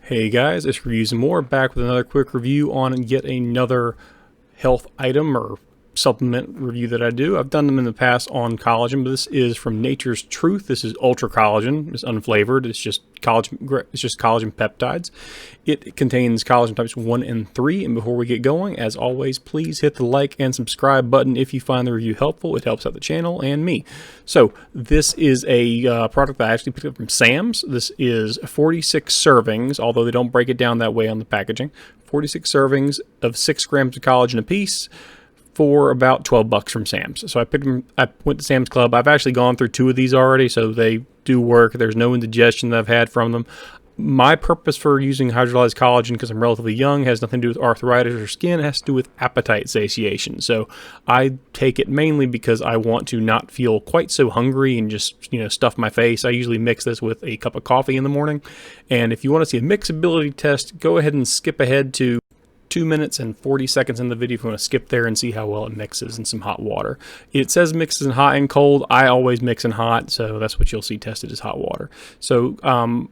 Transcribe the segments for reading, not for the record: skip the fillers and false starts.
Hey guys, it's Reviews and More, back with another quick review on yet another health item or supplement review that I do. I've done them in the past on collagen, but this is from Nature's Truth. This is ultra collagen. It's unflavored. It's just collagen. It's just collagen peptides. It contains collagen types 1 and 3. And before we get going, as always, please hit the like and subscribe button if you find the review helpful. It helps out the channel and me. So this is a product that I actually picked up from Sam's. This is 46 servings, although they don't break it down that way on the packaging. 46 servings of 6 grams of collagen apiece, for about $12 from Sam's. So I went to Sam's Club. I've actually gone through 2 of these already, so they do work. There's no indigestion that I've had from them. My purpose for using hydrolyzed collagen, because I'm relatively young, has nothing to do with arthritis or skin. It has to do with appetite satiation. So I take it mainly because I want to not feel quite so hungry and just, stuff my face. I usually mix this with a cup of coffee in the morning. And if you want to see a mixability test, go ahead and skip ahead to 2 minutes and 40 seconds in the video if you want to skip there and see how well it mixes in some hot water. It says mixes in hot and cold. I always mix in hot, so that's what you'll see tested as hot water. So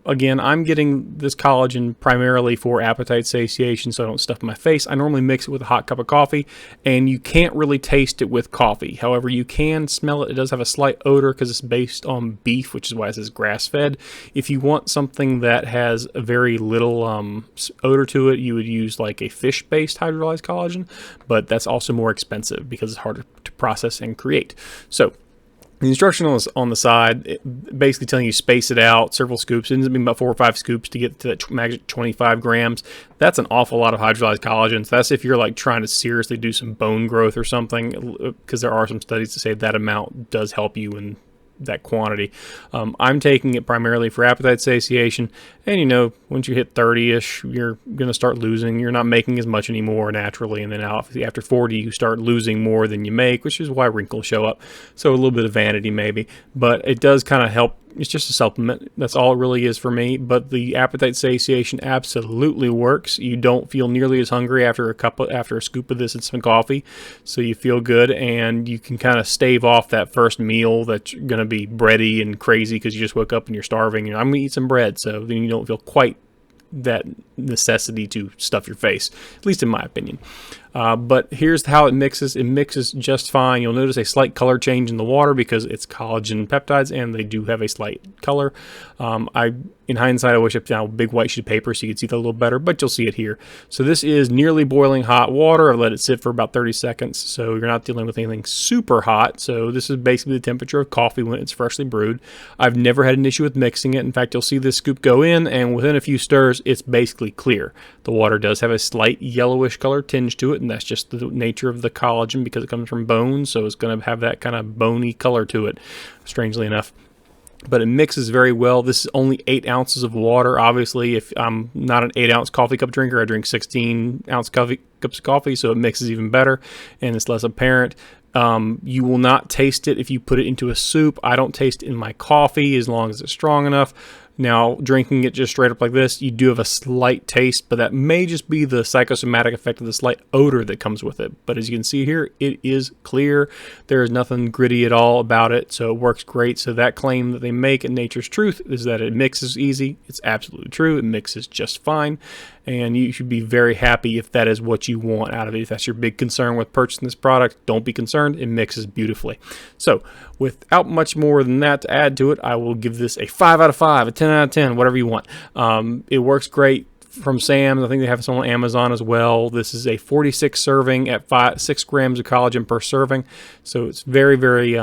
again, I'm getting this collagen primarily for appetite satiation, so I don't stuff my face. I normally mix it with a hot cup of coffee, and you can't really taste it with coffee. However, you can smell it. It does have a slight odor because it's based on beef, which is why it says grass-fed. If you want something that has a very little odor to it, you would use like a fish-based hydrolyzed collagen, but that's also more expensive because it's harder to process and create. So the instruction on the side, basically telling you space it out, several scoops. It ends up being about 4 or 5 scoops to get to that magic 25 grams. That's an awful lot of hydrolyzed collagen. So that's if you're like trying to seriously do some bone growth or something, because there are some studies to say that amount does help you in that quantity. I'm taking it primarily for appetite satiation, and once you hit 30-ish, you're going to start losing. You're not making as much anymore naturally, and then after 40 you start losing more than you make, which is why wrinkles show up. So a little bit of vanity maybe, but it does kind of help. It's just a supplement. That's all it really is for me. But the appetite satiation absolutely works. You don't feel nearly as hungry after a scoop of this and some coffee. So you feel good, and you can kind of stave off that first meal that's going to be bready and crazy because you just woke up and you're starving. I'm going to eat some bread, so then you don't feel quite that necessity to stuff your face, at least in my opinion. But here's how it mixes. It mixes just fine. You'll notice a slight color change in the water because it's collagen peptides and they do have a slight color. In hindsight, I wish I found a big white sheet of paper so you could see that a little better, but you'll see it here. So this is nearly boiling hot water. I've let it sit for about 30 seconds, so you're not dealing with anything super hot. So this is basically the temperature of coffee when it's freshly brewed. I've never had an issue with mixing it. In fact, you'll see this scoop go in, and within a few stirs, it's basically clear. The water does have a slight yellowish color tinge to it, and that's just the nature of the collagen because it comes from bones, so it's going to have that kind of bony color to it, strangely enough. But it mixes very well. This is only 8 ounces of water. Obviously, if I'm not an 8-ounce coffee cup drinker, I drink 16-ounce cups of coffee, so it mixes even better, and it's less apparent. You will not taste it if you put it into a soup. I don't taste it in my coffee as long as it's strong enough. Now, drinking it just straight up like this, you do have a slight taste, but that may just be the psychosomatic effect of the slight odor that comes with it. But as you can see here, it is clear. There is nothing gritty at all about it, so it works great. So that claim that they make in Nature's Truth is that it mixes easy. It's absolutely true. It mixes just fine, and you should be very happy if that is what you want out of it. If that's your big concern with purchasing this product, don't be concerned. It mixes beautifully. So without much more than that to add to it, I will give this a 5 out of 5, a 10 out of 10, whatever you want. It works great from Sam's. I think they have some on Amazon as well. This is a 46 serving at 6 grams of collagen per serving. So it's very, very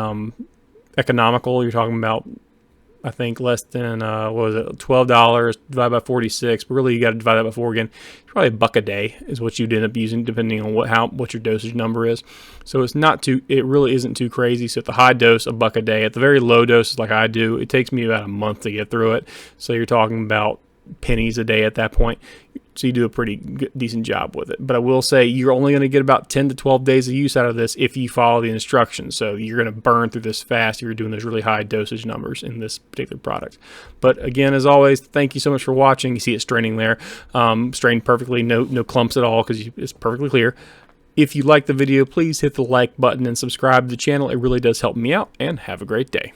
economical. You're talking about, I think, less than, $12 divided by 46. But really, you got to divide that by 4 again. It's probably $1 a day is what you'd end up using, depending on what your dosage number is. So it really isn't too crazy. So at the high dose, $1 a day. At the very low doses, like I do, it takes me about a month to get through it. So you're talking about pennies a day at that point. So you do a pretty decent job with it. But I will say you're only going to get about 10 to 12 days of use out of this if you follow the instructions. So you're going to burn through this fast if you're doing those really high dosage numbers in this particular product. But again, as always, thank you so much for watching. You see it straining there. Strained perfectly, no clumps at all because it's perfectly clear. If you like the video, please hit the like button and subscribe to the channel. It really does help me out, and have a great day.